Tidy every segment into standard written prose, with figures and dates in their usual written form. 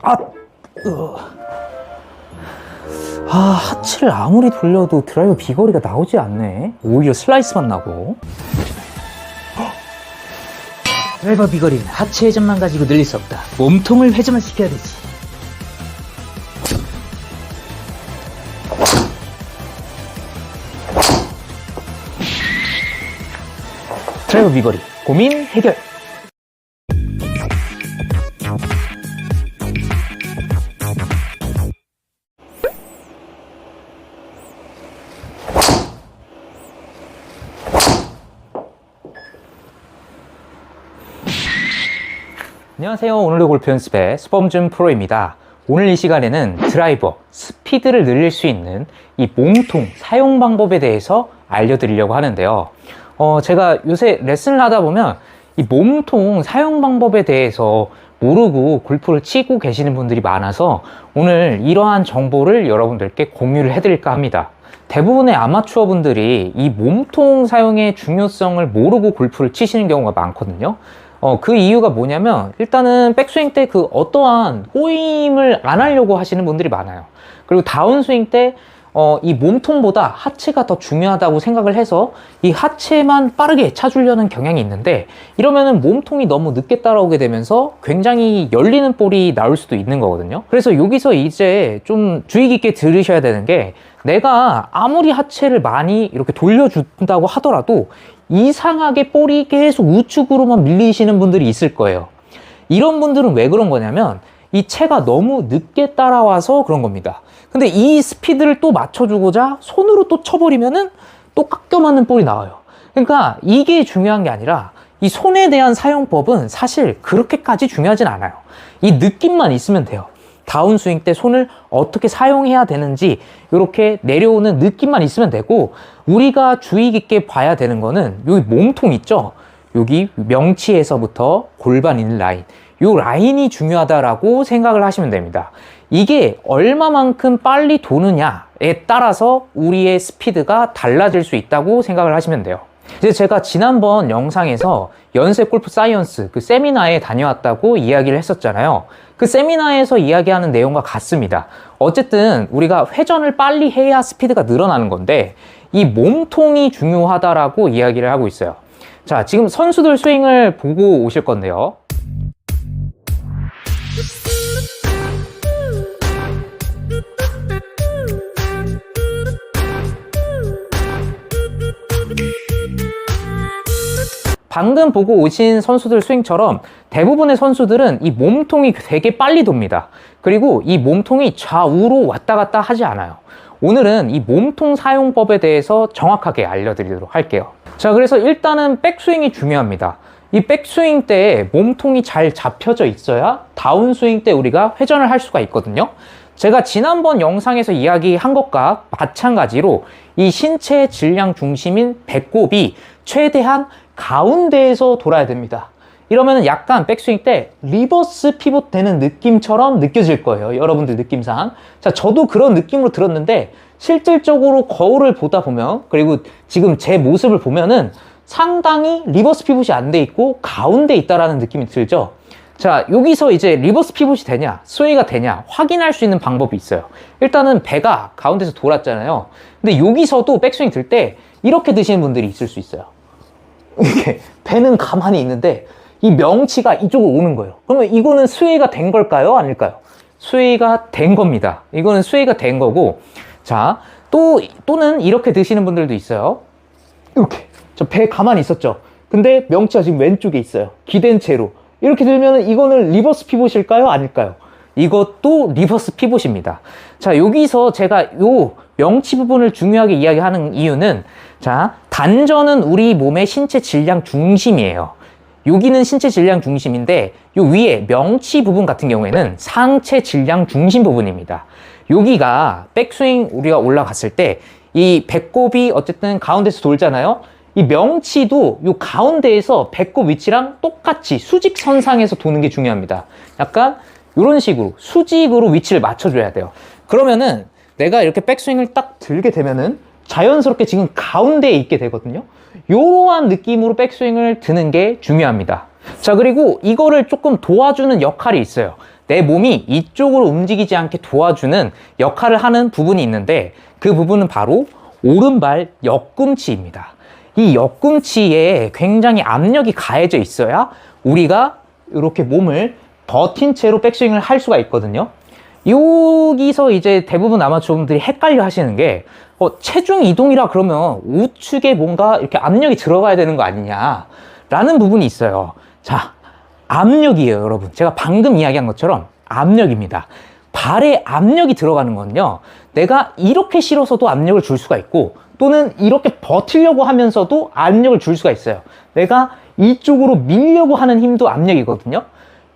아, 하체를 아무리 돌려도 드라이브 비거리가 나오지 않네. 오히려 슬라이스만 나고. 드라이버 비거리는 하체 회전만 가지고 늘릴 수 없다. 몸통을 회전만 시켜야 되지. 드라이버 비거리 고민 해결. 안녕하세요. 오늘도 골프 연습의 수범준 프로입니다. 오늘 이 시간에는 드라이버, 스피드를 늘릴 수 있는 이 몸통 사용 방법에 대해서 알려드리려고 하는데요. 제가 요새 레슨을 하다 보면 이 몸통 사용 방법에 대해서 모르고 골프를 치고 계시는 분들이 많아서 오늘 이러한 정보를 여러분들께 공유를 해드릴까 합니다. 대부분의 아마추어 분들이 이 몸통 사용의 중요성을 모르고 골프를 치시는 경우가 많거든요. 그 이유가 뭐냐면 일단은 백스윙 때 그 어떠한 꼬임을 안 하려고 하시는 분들이 많아요. 그리고 다운스윙 때 이 몸통보다 하체가 더 중요하다고 생각을 해서 이 하체만 빠르게 차주려는 경향이 있는데, 이러면은 몸통이 너무 늦게 따라오게 되면서 굉장히 열리는 볼이 나올 수도 있는 거거든요. 그래서 여기서 이제 좀 주의 깊게 들으셔야 되는 게, 내가 아무리 하체를 많이 이렇게 돌려준다고 하더라도 이상하게 볼이 계속 우측으로만 밀리시는 분들이 있을 거예요. 이런 분들은 왜 그런 거냐면 이 채가 너무 늦게 따라와서 그런 겁니다. 근데 이 스피드를 또 맞춰주고자 손으로 또 쳐버리면은 또 깎여 맞는 볼이 나와요. 그러니까 이게 중요한 게 아니라 이 손에 대한 사용법은 사실 그렇게까지 중요하진 않아요. 이 느낌만 있으면 돼요. 다운스윙 때 손을 어떻게 사용해야 되는지 이렇게 내려오는 느낌만 있으면 되고, 우리가 주의 깊게 봐야 되는 거는 여기 몸통 있죠? 여기 명치에서부터 골반 있는 라인, 이 라인이 중요하다라고 생각을 하시면 됩니다. 이게 얼마만큼 빨리 도느냐에 따라서 우리의 스피드가 달라질 수 있다고 생각을 하시면 돼요. 이제 제가 지난번 영상에서 연세 골프 사이언스 그 세미나에 다녀왔다고 이야기를 했었잖아요. 그 세미나에서 이야기하는 내용과 같습니다. 어쨌든 우리가 회전을 빨리 해야 스피드가 늘어나는 건데 이 몸통이 중요하다라고 이야기를 하고 있어요. 자, 지금 선수들 스윙을 보고 오실 건데요. 방금 보고 오신 선수들 스윙처럼 대부분의 선수들은 이 몸통이 되게 빨리 돕니다. 그리고 이 몸통이 좌우로 왔다 갔다 하지 않아요. 오늘은 이 몸통 사용법에 대해서 정확하게 알려드리도록 할게요. 자, 그래서 일단은 백스윙이 중요합니다. 이 백스윙 때 몸통이 잘 잡혀져 있어야 다운스윙 때 우리가 회전을 할 수가 있거든요. 제가 지난번 영상에서 이야기한 것과 마찬가지로 이 신체 질량 중심인 배꼽이 최대한 가운데에서 돌아야 됩니다. 이러면 약간 백스윙 때 리버스 피봇 되는 느낌처럼 느껴질 거예요. 여러분들 느낌상. 자, 저도 그런 느낌으로 들었는데 실질적으로 거울을 보다 보면, 그리고 지금 제 모습을 보면은 상당히 리버스 피봇이 안 돼 있고 가운데 있다라는 느낌이 들죠. 자, 여기서 이제 리버스 피봇이 되냐 스웨이가 되냐 확인할 수 있는 방법이 있어요. 일단은 배가 가운데서 돌았잖아요. 근데 여기서도 백스윙 들 때 이렇게 드시는 분들이 있을 수 있어요. 이렇게 배는 가만히 있는데 이 명치가 이쪽으로 오는 거예요. 그러면 이거는 스웨이가 된 걸까요? 아닐까요? 스웨이가 된 겁니다. 이거는 스웨이가 된 거고, 자, 또는 이렇게 드시는 분들도 있어요. 이렇게 저 배 가만히 있었죠. 근데 명치가 지금 왼쪽에 있어요. 기댄 채로 이렇게 들면 이거는 리버스 피봇일까요? 아닐까요? 이것도 리버스 피봇입니다. 자, 여기서 제가 요 명치 부분을 중요하게 이야기하는 이유는, 자, 단전은 우리 몸의 신체 질량 중심이에요. 여기는 신체 질량 중심인데 요 위에 명치 부분 같은 경우에는 상체 질량 중심 부분입니다. 여기가 백스윙 우리가 올라갔을 때 이 배꼽이 어쨌든 가운데서 돌잖아요. 이 명치도 요 가운데에서 배꼽 위치랑 똑같이 수직선상에서 도는 게 중요합니다. 약간 이런 식으로 수직으로 위치를 맞춰줘야 돼요. 그러면은 내가 이렇게 백스윙을 딱 들게 되면은 자연스럽게 지금 가운데에 있게 되거든요. 이러한 느낌으로 백스윙을 드는 게 중요합니다. 자, 그리고 이거를 조금 도와주는 역할이 있어요. 내 몸이 이쪽으로 움직이지 않게 도와주는 역할을 하는 부분이 있는데 그 부분은 바로 오른발 옆꿈치입니다. 이 옆꿈치에 굉장히 압력이 가해져 있어야 우리가 이렇게 몸을 버틴 채로 백스윙을 할 수가 있거든요. 여기서 이제 대부분 아마추어분들이 헷갈려 하시는 게 체중 이동이라 그러면 우측에 뭔가 이렇게 압력이 들어가야 되는 거 아니냐 라는 부분이 있어요. 자, 압력이에요, 여러분. 제가 방금 이야기한 것처럼 압력입니다. 발에 압력이 들어가는 건요, 내가 이렇게 실어서도 압력을 줄 수가 있고 또는 이렇게 버티려고 하면서도 압력을 줄 수가 있어요. 내가 이쪽으로 밀려고 하는 힘도 압력이거든요.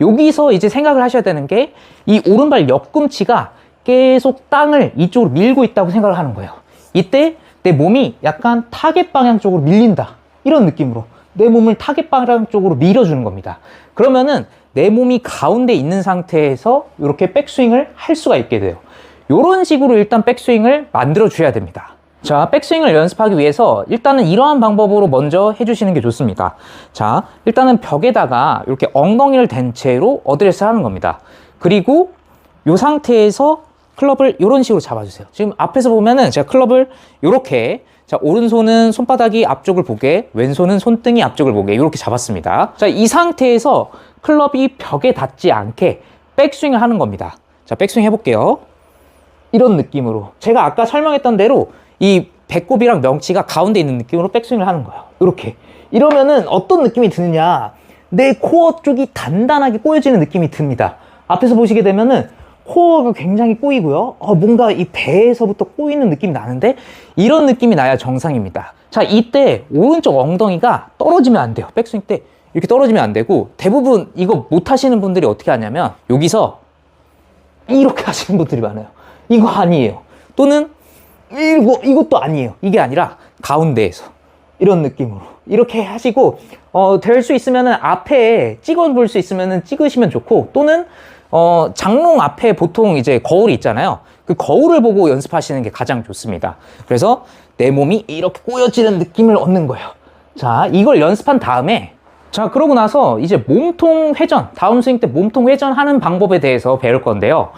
여기서 이제 생각을 하셔야 되는 게 이 오른발 옆꿈치가 계속 땅을 이쪽으로 밀고 있다고 생각을 하는 거예요. 이때 내 몸이 약간 타겟 방향 쪽으로 밀린다, 이런 느낌으로 내 몸을 타겟 방향 쪽으로 밀어주는 겁니다. 그러면은 내 몸이 가운데 있는 상태에서 이렇게 백스윙을 할 수가 있게 돼요. 이런 식으로 일단 백스윙을 만들어 주셔야 됩니다. 자, 백스윙을 연습하기 위해서 일단은 이러한 방법으로 먼저 해주시는 게 좋습니다. 자, 일단은 벽에다가 이렇게 엉덩이를 댄 채로 어드레스를 하는 겁니다. 그리고 이 상태에서 클럽을 이런 식으로 잡아주세요. 지금 앞에서 보면은 제가 클럽을 이렇게, 자, 오른손은 손바닥이 앞쪽을 보게, 왼손은 손등이 앞쪽을 보게 이렇게 잡았습니다. 자, 이 상태에서 클럽이 벽에 닿지 않게 백스윙을 하는 겁니다. 자, 백스윙 해볼게요. 이런 느낌으로 제가 아까 설명했던 대로 이 배꼽이랑 명치가 가운데 있는 느낌으로 백스윙을 하는 거예요. 이렇게. 이러면은 어떤 느낌이 드느냐, 내 코어 쪽이 단단하게 꼬여지는 느낌이 듭니다. 앞에서 보시게 되면은 코어가 굉장히 꼬이고요, 뭔가 이 배에서부터 꼬이는 느낌이 나는데 이런 느낌이 나야 정상입니다. 자, 이때 오른쪽 엉덩이가 떨어지면 안 돼요. 백스윙 때 이렇게 떨어지면 안 되고, 대부분 이거 못 하시는 분들이 어떻게 하냐면 여기서 이렇게 하시는 분들이 많아요. 이거 아니에요. 또는 이것도 아니에요. 이게 아니라 가운데에서 이런 느낌으로 이렇게 하시고, 될 수 있으면은 앞에 찍어 볼 수 있으면은 찍으시면 좋고, 또는 장롱 앞에 보통 이제 거울이 있잖아요. 그 거울을 보고 연습하시는 게 가장 좋습니다. 그래서 내 몸이 이렇게 꼬여지는 느낌을 얻는 거예요. 자, 이걸 연습한 다음에, 자, 그러고 나서 이제 몸통 회전, 다운스윙 때 몸통 회전 하는 방법에 대해서 배울 건데요.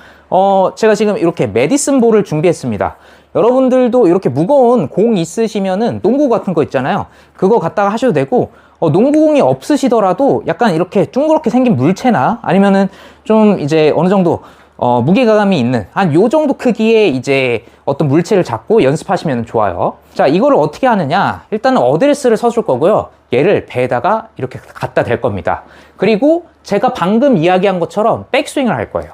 제가 지금 이렇게 메디슨 볼을 준비했습니다. 여러분들도 이렇게 무거운 공 있으시면은 농구 같은 거 있잖아요. 그거 갖다가 하셔도 되고, 농구공이 없으시더라도 약간 이렇게 둥그렇게 생긴 물체나 아니면은 좀 이제 어느 정도 무게감이 있는 한 요 정도 크기의 이제 어떤 물체를 잡고 연습하시면 좋아요. 자, 이거를 어떻게 하느냐, 일단은 어드레스를 서줄 거고요, 얘를 배에다가 이렇게 갖다 댈 겁니다. 그리고 제가 방금 이야기한 것처럼 백스윙을 할 거예요.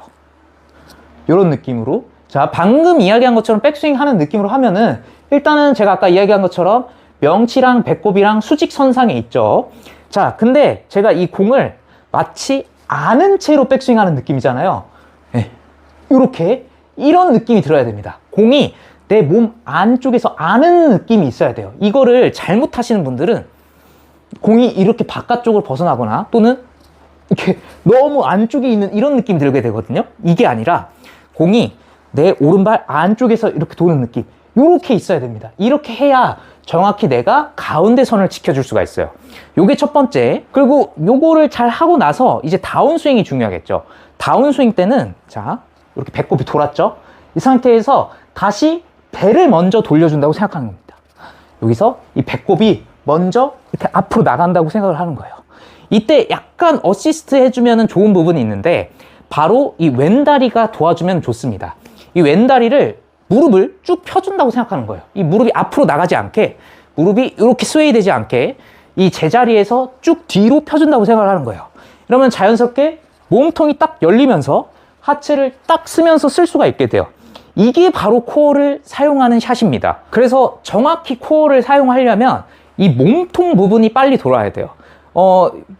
이런 느낌으로. 자, 방금 이야기한 것처럼 백스윙 하는 느낌으로 하면은 일단은 제가 아까 이야기한 것처럼 명치랑 배꼽이랑 수직선상에 있죠. 자, 근데 제가 이 공을 마치 아는 채로 백스윙 하는 느낌이잖아요. 네. 이렇게 이런 느낌이 들어야 됩니다. 공이 내 몸 안쪽에서 아는 느낌이 있어야 돼요. 이거를 잘못하시는 분들은 공이 이렇게 바깥쪽으로 벗어나거나 또는 이렇게 너무 안쪽에 있는 이런 느낌이 들게 되거든요. 이게 아니라 공이 내 오른발 안쪽에서 이렇게 도는 느낌, 이렇게 있어야 됩니다. 이렇게 해야 정확히 내가 가운데 선을 지켜줄 수가 있어요. 요게 첫 번째. 그리고 요거를 잘 하고 나서 이제 다운스윙이 중요하겠죠. 다운스윙 때는, 자, 이렇게 배꼽이 돌았죠. 이 상태에서 다시 배를 먼저 돌려준다고 생각하는 겁니다. 여기서 이 배꼽이 먼저 이렇게 앞으로 나간다고 생각을 하는 거예요. 이때 약간 어시스트 해주면 좋은 부분이 있는데, 바로 이 왼다리가 도와주면 좋습니다. 이 왼다리를, 무릎을 쭉 펴준다고 생각하는 거예요. 이 무릎이 앞으로 나가지 않게, 무릎이 이렇게 스웨이 되지 않게 이 제자리에서 쭉 뒤로 펴준다고 생각을 하는 거예요. 이러면 자연스럽게 몸통이 딱 열리면서 하체를 딱 쓰면서 쓸 수가 있게 돼요. 이게 바로 코어를 사용하는 샷입니다. 그래서 정확히 코어를 사용하려면 이 몸통 부분이 빨리 돌아야 돼요.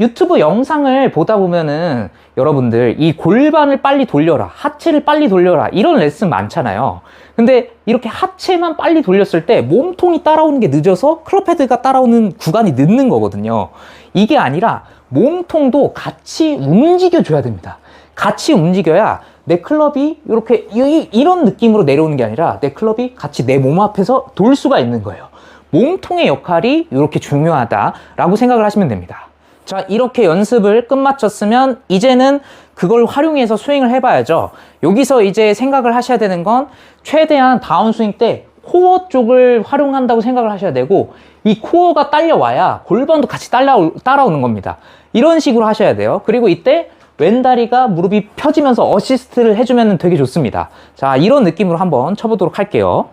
유튜브 영상을 보다 보면은 여러분들 이 골반을 빨리 돌려라, 하체를 빨리 돌려라, 이런 레슨 많잖아요. 근데 이렇게 하체만 빨리 돌렸을 때 몸통이 따라오는 게 늦어서 클럽 헤드가 따라오는 구간이 늦는 거거든요. 이게 아니라 몸통도 같이 움직여줘야 됩니다. 같이 움직여야 내 클럽이 이렇게 이런 느낌으로 내려오는 게 아니라 내 클럽이 같이 내 몸 앞에서 돌 수가 있는 거예요. 몸통의 역할이 이렇게 중요하다라고 생각을 하시면 됩니다. 자, 이렇게 연습을 끝마쳤으면 이제는 그걸 활용해서 스윙을 해봐야죠. 여기서 이제 생각을 하셔야 되는 건 최대한 다운스윙 때 코어 쪽을 활용한다고 생각을 하셔야 되고, 이 코어가 딸려와야 골반도 같이 따라오는 겁니다. 이런 식으로 하셔야 돼요. 그리고 이때 왼다리가 무릎이 펴지면서 어시스트를 해주면 되게 좋습니다. 자, 이런 느낌으로 한번 쳐보도록 할게요.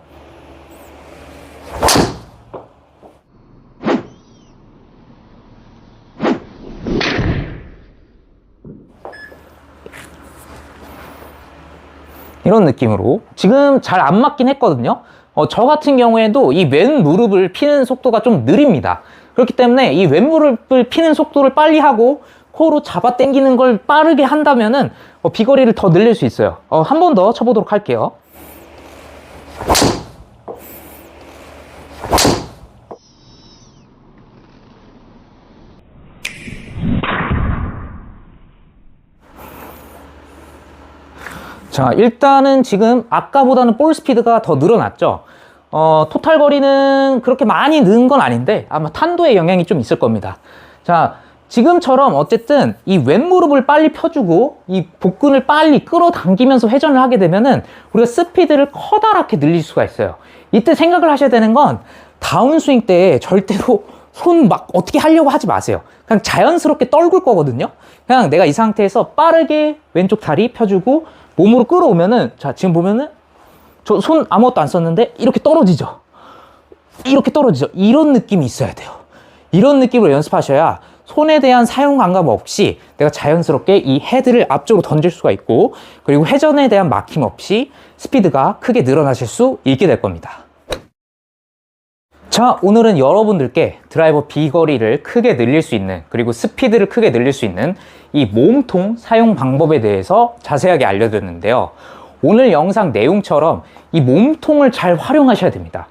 이런 느낌으로 지금 잘 안 맞긴 했거든요. 저 같은 경우에도 이 왼 무릎을 피는 속도가 좀 느립니다. 그렇기 때문에 이 왼 무릎을 피는 속도를 빨리 하고 코로 잡아 당기는 걸 빠르게 한다면은 비거리를 더 늘릴 수 있어요. 한 번 더 쳐보도록 할게요. 자, 일단은 지금 아까보다는 볼 스피드가 더 늘어났죠. 토탈 거리는 그렇게 많이 는 건 아닌데 아마 탄도의 영향이 좀 있을 겁니다. 자, 지금처럼 어쨌든 이 왼무릎을 빨리 펴주고 이 복근을 빨리 끌어당기면서 회전을 하게 되면은 우리가 스피드를 커다랗게 늘릴 수가 있어요. 이때 생각을 하셔야 되는 건 다운스윙 때 절대로 손 막 어떻게 하려고 하지 마세요. 그냥 자연스럽게 떨굴 거거든요. 그냥 내가 이 상태에서 빠르게 왼쪽 다리 펴주고 몸으로 끌어오면은, 자, 지금 보면은 저 손 아무것도 안 썼는데 이렇게 떨어지죠. 이렇게 떨어지죠. 이런 느낌이 있어야 돼요. 이런 느낌으로 연습하셔야 손에 대한 사용 감각 없이 내가 자연스럽게 이 헤드를 앞쪽으로 던질 수가 있고, 그리고 회전에 대한 막힘 없이 스피드가 크게 늘어나실 수 있게 될 겁니다. 자, 오늘은 여러분들께 드라이버 비거리를 크게 늘릴 수 있는, 그리고 스피드를 크게 늘릴 수 있는 이 몸통 사용 방법에 대해서 자세하게 알려드렸는데요. 오늘 영상 내용처럼 이 몸통을 잘 활용하셔야 됩니다.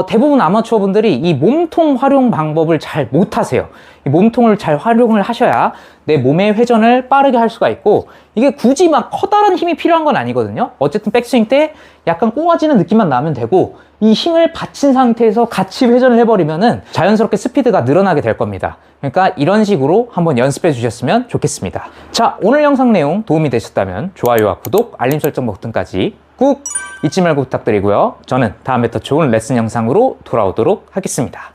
대부분 아마추어 분들이 이 몸통 활용 방법을 잘 못하세요. 이 몸통을 잘 활용을 하셔야 내 몸의 회전을 빠르게 할 수가 있고, 이게 굳이 막 커다란 힘이 필요한 건 아니거든요. 어쨌든 백스윙 때 약간 꼬아지는 느낌만 나면 되고, 이 힘을 받친 상태에서 같이 회전을 해버리면은 자연스럽게 스피드가 늘어나게 될 겁니다. 그러니까 이런 식으로 한번 연습해 주셨으면 좋겠습니다. 자, 오늘 영상 내용 도움이 되셨다면 좋아요와 구독, 알림 설정 버튼까지 꾹 잊지 말고 부탁드리고요. 저는 다음에 더 좋은 레슨 영상으로 돌아오도록 하겠습니다.